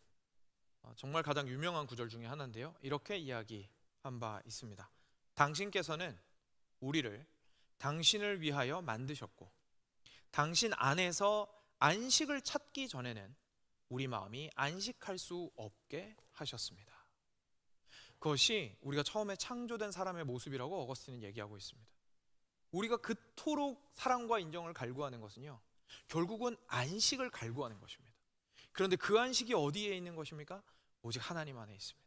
S1: 정말 가장 유명한 구절 중에 하나인데요, 이렇게 이야기한 바 있습니다. 당신께서는 우리를 당신을 위하여 만드셨고 당신 안에서 안식을 찾기 전에는 우리 마음이 안식할 수 없게 하셨습니다. 그것이 우리가 처음에 창조된 사람의 모습이라고 어거스틴은 얘기하고 있습니다. 우리가 그토록 사랑과 인정을 갈구하는 것은요, 결국은 안식을 갈구하는 것입니다. 그런데 그 안식이 어디에 있는 것입니까? 오직 하나님 안에 있습니다.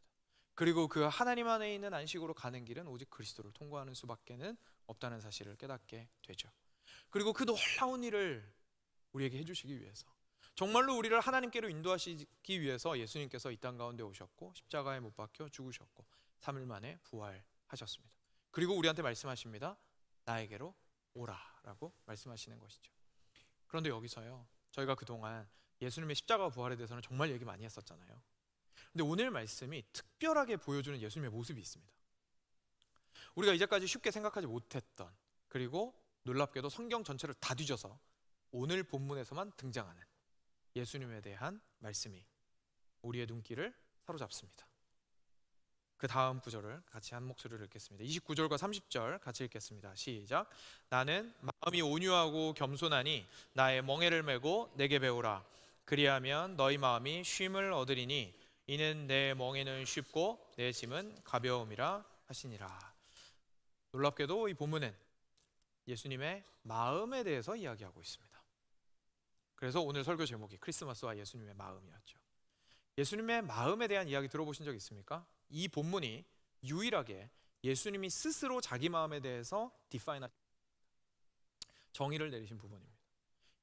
S1: 그리고 그 하나님 안에 있는 안식으로 가는 길은 오직 그리스도를 통과하는 수밖에는 없다는 사실을 깨닫게 되죠. 그리고 그 놀라운 일을 우리에게 해주시기 위해서, 정말로 우리를 하나님께로 인도하시기 위해서 예수님께서 이 땅 가운데 오셨고 십자가에 못 박혀 죽으셨고 3일 만에 부활하셨습니다. 그리고 우리한테 말씀하십니다. 나에게로 오라라고 말씀하시는 것이죠. 그런데 여기서요, 저희가 그동안 예수님의 십자가와 부활에 대해서는 정말 얘기 많이 했었잖아요. 근데 오늘 말씀이 특별하게 보여주는 예수님의 모습이 있습니다. 우리가 이제까지 쉽게 생각하지 못했던, 그리고 놀랍게도 성경 전체를 다 뒤져서 오늘 본문에서만 등장하는 예수님에 대한 말씀이 우리의 눈길을 사로잡습니다. 그 다음 구절을 같이 한 목소리로 읽겠습니다. 29절과 30절 같이 읽겠습니다. 시작. 나는 마음이 온유하고 겸손하니 나의 멍에를 메고 내게 배우라. 그리하면 너희 마음이 쉼을 얻으리니 이는 내 멍에는 쉽고 내 짐은 가벼움이라 하시니라. 놀랍게도 이 본문은 예수님의 마음에 대해서 이야기하고 있습니다. 그래서 오늘 설교 제목이 크리스마스와 예수님의 마음이었죠. 예수님의 마음에 대한 이야기 들어보신 적 있습니까? 이 본문이 유일하게 예수님이 스스로 자기 마음에 대해서 정의를 내리신 부분입니다.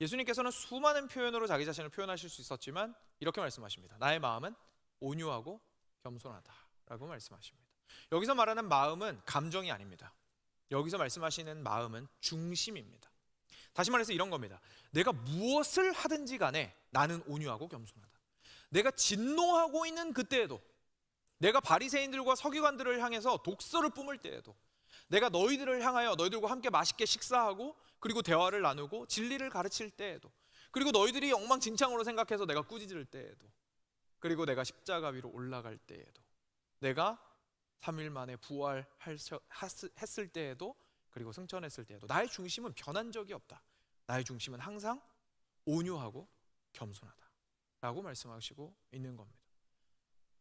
S1: 예수님께서는 수많은 표현으로 자기 자신을 표현하실 수 있었지만 이렇게 말씀하십니다. 나의 마음은 온유하고 겸손하다라고 말씀하십니다. 여기서 말하는 마음은 감정이 아닙니다. 여기서 말씀하시는 마음은 중심입니다. 다시 말해서 이런 겁니다. 내가 무엇을 하든지 간에 나는 온유하고 겸손하다. 내가 진노하고 있는 그때에도, 내가 바리새인들과 서기관들을 향해서 독설을 뿜을 때에도, 내가 너희들을 향하여 너희들과 함께 맛있게 식사하고 그리고 대화를 나누고 진리를 가르칠 때에도, 그리고 너희들이 엉망진창으로 생각해서 내가 꾸짖을 때에도, 그리고 내가 십자가 위로 올라갈 때에도, 내가 3일 만에 부활했을 때에도, 그리고 승천했을 때에도 나의 중심은 변한 적이 없다. 나의 중심은 항상 온유하고 겸손하다 라고 말씀하시고 있는 겁니다.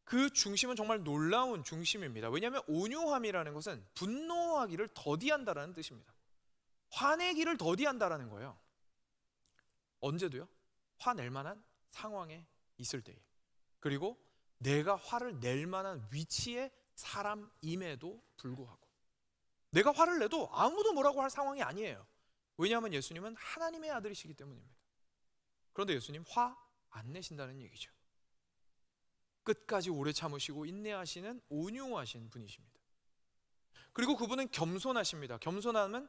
S1: 그 중심은 정말 놀라운 중심입니다. 왜냐하면 온유함이라는 것은 분노하기를 더디한다라는 뜻입니다. 화내기를 더디한다라는 거예요. 언제도요? 화낼 만한 상황에 있을 때에, 그리고 내가 화를 낼 만한 위치의 사람임에도 불구하고, 내가 화를 내도 아무도 뭐라고 할 상황이 아니에요. 왜냐하면 예수님은 하나님의 아들이시기 때문입니다. 그런데 예수님 화 안 내신다는 얘기죠. 끝까지 오래 참으시고 인내하시는 온유하신 분이십니다. 그리고 그분은 겸손하십니다. 겸손함은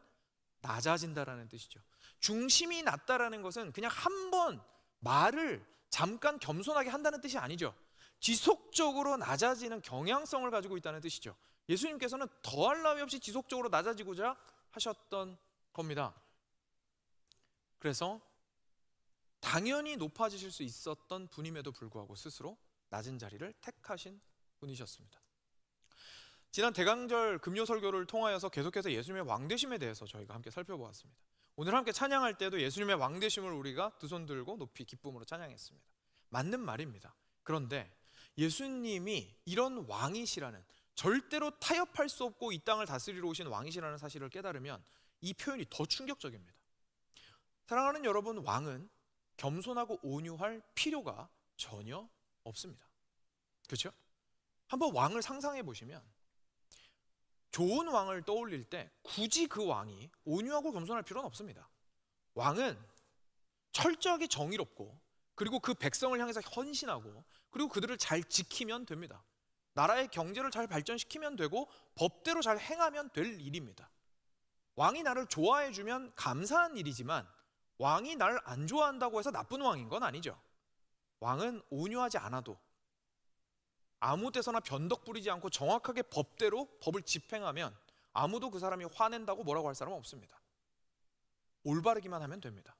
S1: 낮아진다라는 뜻이죠. 중심이 낮다라는 것은 그냥 한번 말을 잠깐 겸손하게 한다는 뜻이 아니죠. 지속적으로 낮아지는 경향성을 가지고 있다는 뜻이죠. 예수님께서는 더할 나위 없이 지속적으로 낮아지고자 하셨던 겁니다. 그래서 당연히 높아지실 수 있었던 분임에도 불구하고 스스로 낮은 자리를 택하신 분이셨습니다. 지난 대강절 금요 설교를 통하여서 계속해서 예수님의 왕되심에 대해서 저희가 함께 살펴보았습니다. 오늘 함께 찬양할 때도 예수님의 왕되심을 우리가 두 손 들고 높이 기쁨으로 찬양했습니다. 맞는 말입니다. 그런데 예수님이 이런 왕이시라는, 절대로 타협할 수 없고 이 땅을 다스리러 오신 왕이시라는 사실을 깨달으면 이 표현이 더 충격적입니다. 사랑하는 여러분, 왕은 겸손하고 온유할 필요가 전혀 없습니다. 그렇죠? 한번 왕을 상상해 보시면, 좋은 왕을 떠올릴 때 굳이 그 왕이 온유하고 겸손할 필요는 없습니다. 왕은 철저하게 정의롭고, 그리고 그 백성을 향해서 헌신하고, 그리고 그들을 잘 지키면 됩니다. 나라의 경제를 잘 발전시키면 되고 법대로 잘 행하면 될 일입니다. 왕이 나를 좋아해 주면 감사한 일이지만 왕이 나를 안 좋아한다고 해서 나쁜 왕인 건 아니죠. 왕은 온유하지 않아도, 아무 때서나 변덕 부리지 않고 정확하게 법대로 법을 집행하면 아무도 그 사람이 화낸다고 뭐라고 할 사람은 없습니다. 올바르기만 하면 됩니다.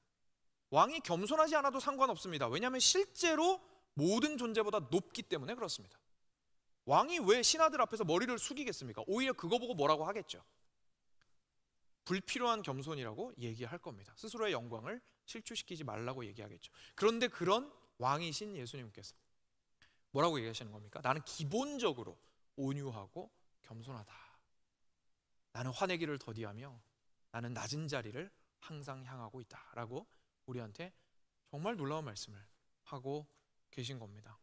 S1: 왕이 겸손하지 않아도 상관없습니다. 왜냐하면 실제로 모든 존재보다 높기 때문에 그렇습니다. 왕이 왜 신하들 앞에서 머리를 숙이겠습니까? 오히려 그거 보고 뭐라고 하겠죠. 불필요한 겸손이라고 얘기할 겁니다. 스스로의 영광을 실추시키지 말라고 얘기하겠죠. 그런데 그런 왕이신 예수님께서 뭐라고 얘기하시는 겁니까? 나는 기본적으로 온유하고 겸손하다. 나는 화내기를 더디하며 나는 낮은 자리를 항상 향하고 있다라고 우리한테 정말 놀라운 말씀을 하고 계신 겁니다.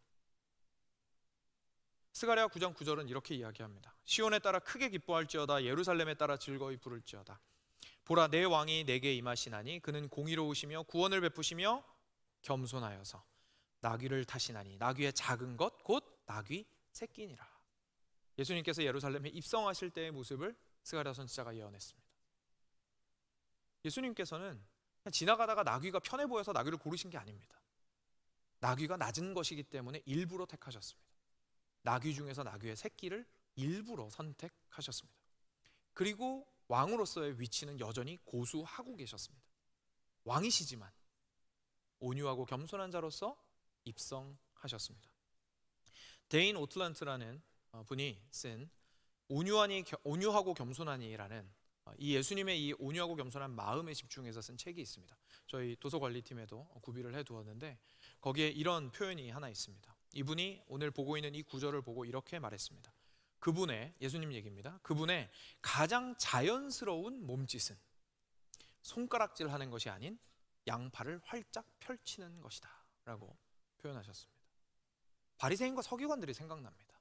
S1: 스가랴 9장 9절은 이렇게 이야기합니다. 시온에 따라 크게 기뻐할지어다, 예루살렘에 따라 즐거이 부를지어다. 보라, 내 왕이 내게 임하시나니 그는 공의로우시며 구원을 베푸시며 겸손하여서 나귀를 타시나니 나귀의 작은 것 곧 나귀 새끼니라. 예수님께서 예루살렘에 입성하실 때의 모습을 스가랴 선지자가 예언했습니다. 예수님께서는 그냥 지나가다가 나귀가 편해 보여서 나귀를 고르신 게 아닙니다. 나귀가 낮은 것이기 때문에 일부러 택하셨습니다. 나귀 중에서 나귀의 새끼를 일부러 선택하셨습니다. 그리고 왕으로서의 위치는 여전히 고수하고 계셨습니다. 왕이시지만 온유하고 겸손한 자로서 입성하셨습니다. 데인 오틀란트라는 분이 쓴 온유하고 겸손하니라는 이 예수님의 이 온유하고 겸손한 마음에 집중해서 쓴 책이 있습니다. 저희 도서관리팀에도 구비를 해두었는데 거기에 이런 표현이 하나 있습니다. 이분이 오늘 보고 있는 이 구절을 보고 이렇게 말했습니다. 그분의, 예수님 얘기입니다. 그분의 가장 자연스러운 몸짓은 손가락질 하는 것이 아닌 양팔을 활짝 펼치는 것이다 라고 표현하셨습니다. 바리새인과 서기관들이 생각납니다.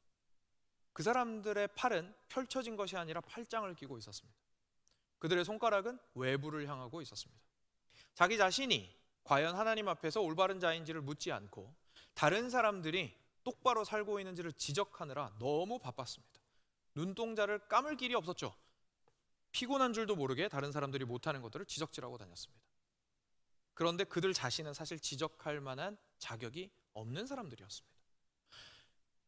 S1: 그 사람들의 팔은 펼쳐진 것이 아니라 팔짱을 끼고 있었습니다. 그들의 손가락은 외부를 향하고 있었습니다. 자기 자신이 과연 하나님 앞에서 올바른 자인지를 묻지 않고 다른 사람들이 똑바로 살고 있는지를 지적하느라 너무 바빴습니다. 눈동자를 감을 길이 없었죠. 피곤한 줄도 모르게 다른 사람들이 못하는 것들을 지적질하고 다녔습니다. 그런데 그들 자신은 사실 지적할 만한 자격이 없는 사람들이었습니다.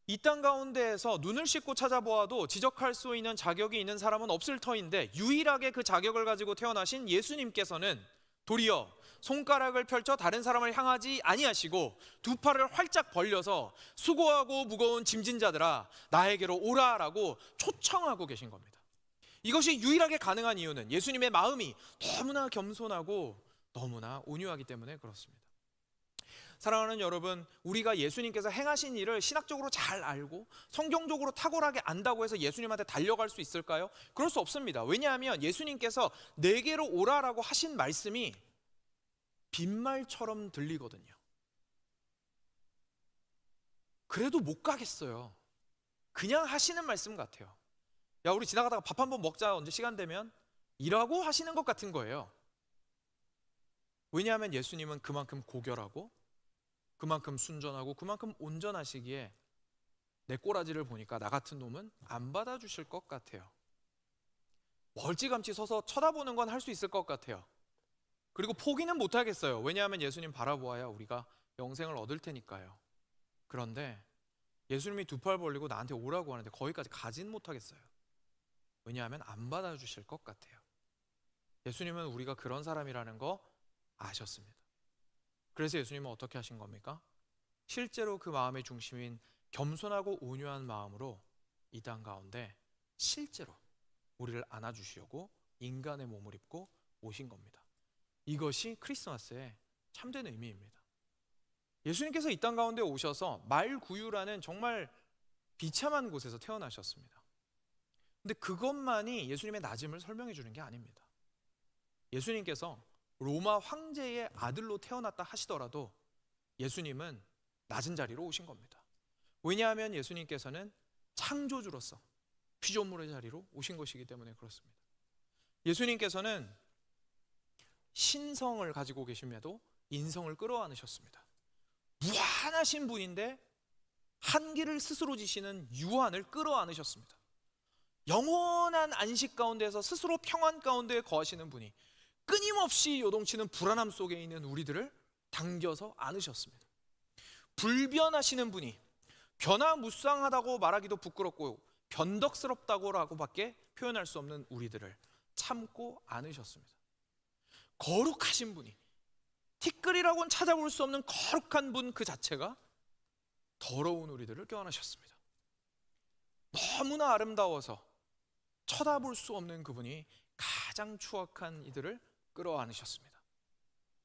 S1: 이 땅 가운데에서 눈을 씻고 찾아보아도 지적할 수 있는 자격이 있는 사람은 없을 터인데 유일하게 그 자격을 가지고 태어나신 예수님께서는 도리어 손가락을 펼쳐 다른 사람을 향하지 아니하시고 두 팔을 활짝 벌려서 수고하고 무거운 짐진 자들아 나에게로 오라라고 초청하고 계신 겁니다. 이것이 유일하게 가능한 이유는 예수님의 마음이 너무나 겸손하고 너무나 온유하기 때문에 그렇습니다. 사랑하는 여러분, 우리가 예수님께서 행하신 일을 신학적으로 잘 알고 성경적으로 탁월하게 안다고 해서 예수님한테 달려갈 수 있을까요? 그럴 수 없습니다. 왜냐하면 예수님께서 내게로 오라라고 하신 말씀이 빈말처럼 들리거든요. 그래도 못 가겠어요. 그냥 하시는 말씀 같아요. 야, 우리 지나가다가 밥 한번 먹자, 언제 시간 되면, 이라고 하시는 것 같은 거예요. 왜냐하면 예수님은 그만큼 고결하고 그만큼 순전하고 그만큼 온전하시기에 내 꼬라지를 보니까 나 같은 놈은 안 받아주실 것 같아요. 멀찌감치 서서 쳐다보는 건 할 수 있을 것 같아요. 그리고 포기는 못 하겠어요. 왜냐하면 예수님 바라보아야 우리가 영생을 얻을 테니까요. 그런데 예수님이 두 팔 벌리고 나한테 오라고 하는데 거기까지 가진 못하겠어요. 왜냐하면 안 받아주실 것 같아요. 예수님은 우리가 그런 사람이라는 거 아셨습니다. 그래서 예수님은 어떻게 하신 겁니까? 실제로 그 마음의 중심인 겸손하고 온유한 마음으로 이 땅 가운데 실제로 우리를 안아주시려고 인간의 몸을 입고 오신 겁니다. 이것이 크리스마스의 참된 의미입니다. 예수님께서 이 땅 가운데 오셔서 말구유라는 정말 비참한 곳에서 태어나셨습니다. 근데 그것만이 예수님의 낮음을 설명해 주는 게 아닙니다. 예수님께서 로마 황제의 아들로 태어났다 하시더라도 예수님은 낮은 자리로 오신 겁니다. 왜냐하면 예수님께서는 창조주로서 피조물의 자리로 오신 것이기 때문에 그렇습니다. 예수님께서는 신성을 가지고 계심에도 인성을 끌어안으셨습니다. 무한하신 분인데 한계를 스스로 지시는 유한을 끌어안으셨습니다. 영원한 안식 가운데서 스스로 평안 가운데 거하시는 분이 끊임없이 요동치는 불안함 속에 있는 우리들을 당겨서 안으셨습니다. 불변하시는 분이 변화무쌍하다고 말하기도 부끄럽고 변덕스럽다고라고밖에 표현할 수 없는 우리들을 참고 안으셨습니다. 거룩하신 분이 티끌이라고는 찾아볼 수 없는 거룩한 분 그 자체가 더러운 우리들을 껴안으셨습니다. 너무나 아름다워서 쳐다볼 수 없는 그분이 가장 추악한 이들을 끌어안으셨습니다.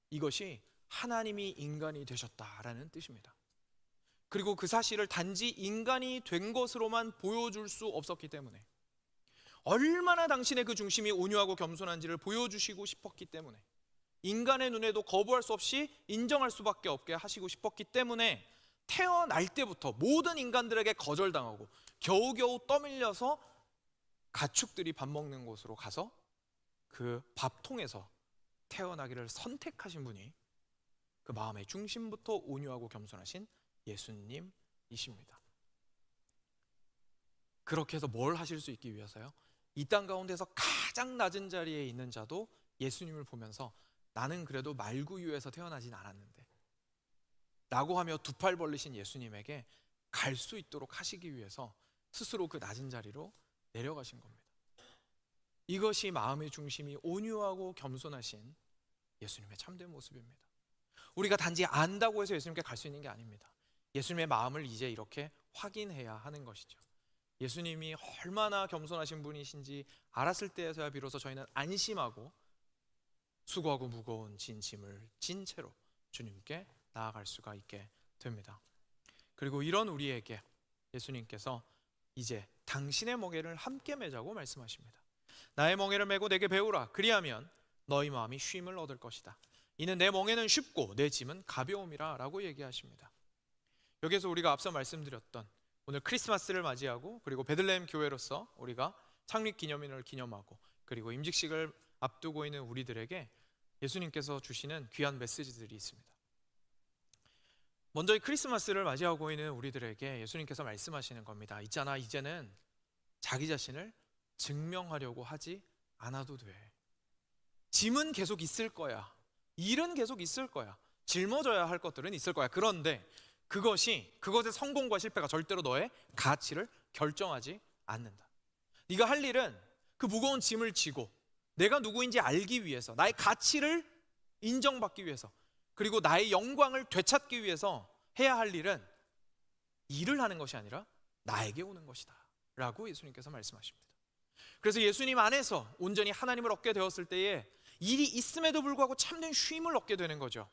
S1: 이것이 하나님이 인간이 되셨다라는 뜻입니다. 그리고 그 사실을 단지 인간이 된 것으로만 보여줄 수 없었기 때문에 얼마나 당신의 그 중심이 온유하고 겸손한지를 보여주시고 싶었기 때문에, 인간의 눈에도 거부할 수 없이 인정할 수밖에 없게 하시고 싶었기 때문에 태어날 때부터 모든 인간들에게 거절당하고 겨우겨우 떠밀려서 가축들이 밥 먹는 곳으로 가서 그 밥통에서 태어나기를 선택하신 분이 그 마음의 중심부터 온유하고 겸손하신 예수님이십니다. 그렇게 해서 뭘 하실 수 있기 위해서요? 이 땅 가운데서 가장 낮은 자리에 있는 자도 예수님을 보면서 나는 그래도 말구유에서 태어나진 않았는데 라고 하며 두 팔 벌리신 예수님에게 갈 수 있도록 하시기 위해서 스스로 그 낮은 자리로 내려가신 겁니다. 이것이 마음의 중심이 온유하고 겸손하신 예수님의 참된 모습입니다. 우리가 단지 안다고 해서 예수님께 갈 수 있는 게 아닙니다. 예수님의 마음을 이제 이렇게 확인해야 하는 것이죠. 예수님이 얼마나 겸손하신 분이신지 알았을 때에서야 비로소 저희는 안심하고 수고하고 무거운 짐을 진 채로 주님께 나아갈 수가 있게 됩니다. 그리고 이런 우리에게 예수님께서 이제 당신의 멍에를 함께 매자고 말씀하십니다. 나의 멍에를 메고 내게 배우라. 그리하면 너희 마음이 쉼을 얻을 것이다. 이는 내 멍에는 쉽고 내 짐은 가벼움이라 라고 얘기하십니다. 여기서 우리가 앞서 말씀드렸던 오늘 크리스마스를 맞이하고 그리고 베들레헴 교회로서 우리가 창립 기념일을 기념하고 그리고 임직식을 앞두고 있는 우리들에게 예수님께서 주시는 귀한 메시지들이 있습니다. 먼저 이 크리스마스를 맞이하고 있는 우리들에게 예수님께서 말씀하시는 겁니다. 있잖아, 이제는 자기 자신을 증명하려고 하지 않아도 돼. 짐은 계속 있을 거야. 일은 계속 있을 거야. 짊어져야 할 것들은 있을 거야. 그런데 그것의 성공과 실패가 절대로 너의 가치를 결정하지 않는다. 네가 할 일은 그 무거운 짐을 지고 내가 누구인지 알기 위해서, 나의 가치를 인정받기 위해서, 그리고 나의 영광을 되찾기 위해서 해야 할 일은 일을 하는 것이 아니라 나에게 오는 것이다 라고 예수님께서 말씀하십니다. 그래서 예수님 안에서 온전히 하나님을 얻게 되었을 때에 일이 있음에도 불구하고 참된 쉼을 얻게 되는 거죠.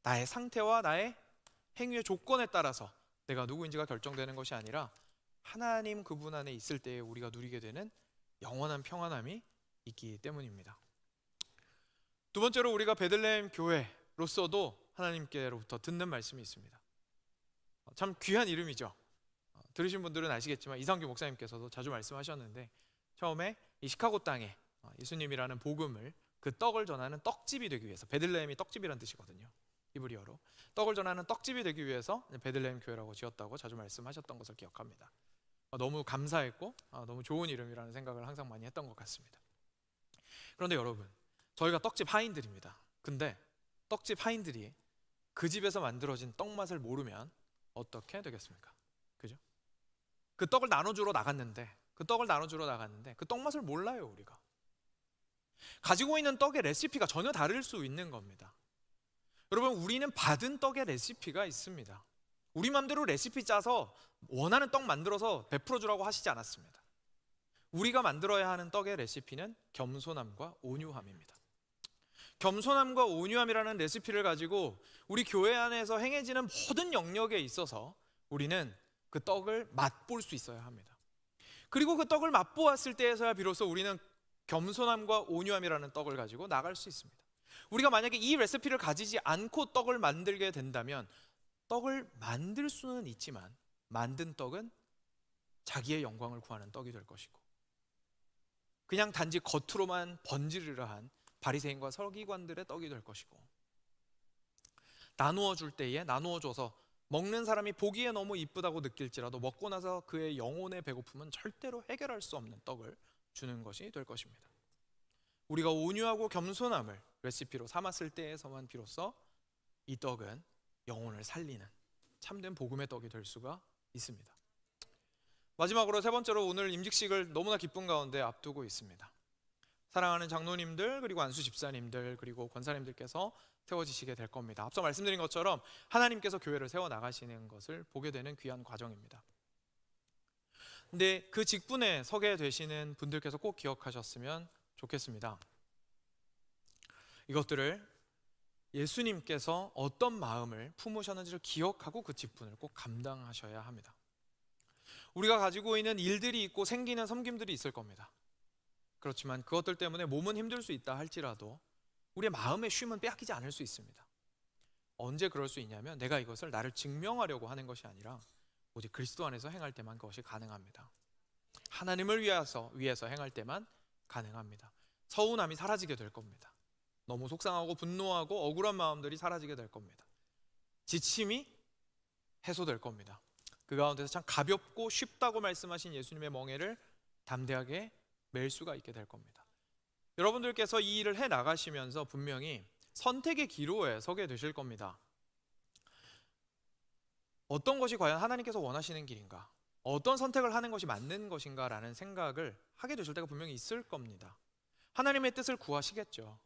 S1: 나의 상태와 나의 행위의 조건에 따라서 내가 누구인지가 결정되는 것이 아니라 하나님 그분 안에 있을 때에 우리가 누리게 되는 영원한 평안함이 있기 때문입니다. 두 번째로 우리가 베들레헴 교회로서도 하나님께로부터 듣는 말씀이 있습니다. 참 귀한 이름이죠. 들으신 분들은 아시겠지만 이상규 목사님께서도 자주 말씀하셨는데, 처음에 이 시카고 땅에 예수님이라는 복음을, 그 떡을 전하는 떡집이 되기 위해서, 베들레헴이 떡집이라는 뜻이거든요, 히브리어로. 떡을 전하는 떡집이 되기 위해서 베들레헴 교회라고 지었다고 자주 말씀하셨던 것을 기억합니다. 너무 감사했고 너무 좋은 이름이라는 생각을 항상 많이 했던 것 같습니다. 그런데 여러분, 저희가 떡집 하인들입니다. 근데 떡집 하인들이 그 집에서 만들어진 떡 맛을 모르면 어떻게 되겠습니까? 그죠? 그 떡을 나눠주러 나갔는데 그 떡 맛을 몰라요. 우리가 가지고 있는 떡의 레시피가 전혀 다를 수 있는 겁니다. 여러분, 우리는 받은 떡의 레시피가 있습니다. 우리 맘대로 레시피 짜서 원하는 떡 만들어서 베풀어 주라고 하시지 않았습니다. 우리가 만들어야 하는 떡의 레시피는 겸손함과 온유함입니다. 겸손함과 온유함이라는 레시피를 가지고 우리 교회 안에서 행해지는 모든 영역에 있어서 우리는 그 떡을 맛볼 수 있어야 합니다. 그리고 그 떡을 맛보았을 때에서야 비로소 우리는 겸손함과 온유함이라는 떡을 가지고 나갈 수 있습니다. 우리가 만약에 이 레시피를 가지지 않고 떡을 만들게 된다면 떡을 만들 수는 있지만 만든 떡은 자기의 영광을 구하는 떡이 될 것이고, 그냥 단지 겉으로만 번지르르한 바리새인과 서기관들의 떡이 될 것이고, 나누어 줄 때에 나누어 줘서 먹는 사람이 보기에 너무 이쁘다고 느낄지라도 먹고 나서 그의 영혼의 배고픔은 절대로 해결할 수 없는 떡을 주는 것이 될 것입니다. 우리가 온유하고 겸손함을 레시피로 삼았을 때에서만 비로소 이 떡은 영혼을 살리는 참된 복음의 떡이 될 수가 있습니다. 마지막으로 세 번째로, 오늘 임직식을 너무나 기쁜 가운데 앞두고 있습니다. 사랑하는 장로님들, 그리고 안수 집사님들, 그리고 권사님들께서 세워지시게 될 겁니다. 앞서 말씀드린 것처럼 하나님께서 교회를 세워나가시는 것을 보게 되는 귀한 과정입니다. 근데 그 직분에 서게 되시는 분들께서 꼭 기억하셨으면 좋겠습니다. 이것들을 예수님께서 어떤 마음을 품으셨는지를 기억하고 그 직분을 꼭 감당하셔야 합니다. 우리가 가지고 있는 일들이 있고 생기는 섬김들이 있을 겁니다. 그렇지만 그것들 때문에 몸은 힘들 수 있다 할지라도 우리의 마음의 쉼은 빼앗기지 않을 수 있습니다. 언제 그럴 수 있냐면 내가 이것을 나를 증명하려고 하는 것이 아니라 오직 그리스도 안에서 행할 때만 그것이 가능합니다. 하나님을 위해서 행할 때만 가능합니다. 서운함이 사라지게 될 겁니다. 너무 속상하고 분노하고 억울한 마음들이 사라지게 될 겁니다. 지침이 해소될 겁니다. 그 가운데서 참 가볍고 쉽다고 말씀하신 예수님의 멍에를 담대하게 맬 수가 있게 될 겁니다. 여러분들께서 이 일을 해 나가시면서 분명히 선택의 기로에 서게 되실 겁니다. 어떤 것이 과연 하나님께서 원하시는 길인가? 어떤 선택을 하는 것이 맞는 것인가? 라는 생각을 하게 되실 때가 분명히 있을 겁니다. 하나님의 뜻을 구하시겠죠.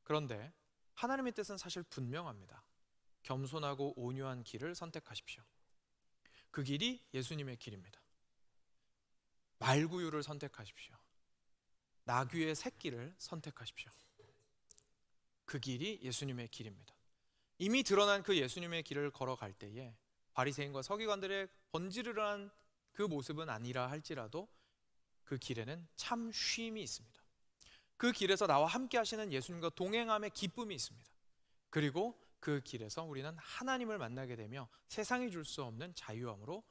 S1: 그런데 하나님의 뜻은 사실 분명합니다. 겸손하고 온유한 길을 선택하십시오. 그 길이 예수님의 길입니다. 말구유를 선택하십시오. 나귀의 새끼를 선택하십시오. 그 길이 예수님의 길입니다. 이미 드러난 그 예수님의 길을 걸어갈 때에 바리새인과 서기관들의 번지르르한 그 모습은 아니라 할지라도 그 길에는 참 쉼이 있습니다. 그 길에서 나와 함께 하시는 예수님과 동행함의 기쁨이 있습니다. 그리고 그 길에서 우리는 하나님을 만나게 되며 세상이 줄 수 없는 자유함으로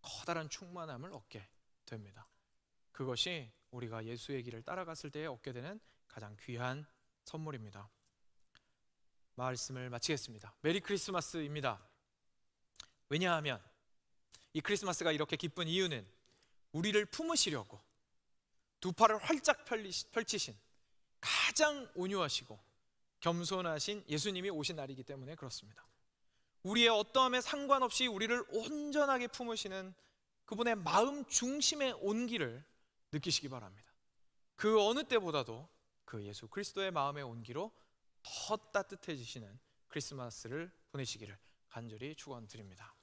S1: 커다란 충만함을 얻게 됩니다. 그것이 우리가 예수의 길을 따라갔을 때에 얻게 되는 가장 귀한 선물입니다. 말씀을 마치겠습니다. 메리 크리스마스입니다. 왜냐하면 이 크리스마스가 이렇게 기쁜 이유는 우리를 품으시려고 두 팔을 활짝 펼치신 가장 온유하시고 겸손하신 예수님이 오신 날이기 때문에 그렇습니다. 우리의 어떠함에 상관없이 우리를 온전하게 품으시는 그분의 마음 중심의 온기를 느끼시기 바랍니다. 그 어느 때보다도 그 예수 그리스도의 마음의 온기로 더 따뜻해지시는 크리스마스를 보내시기를 간절히 축원드립니다.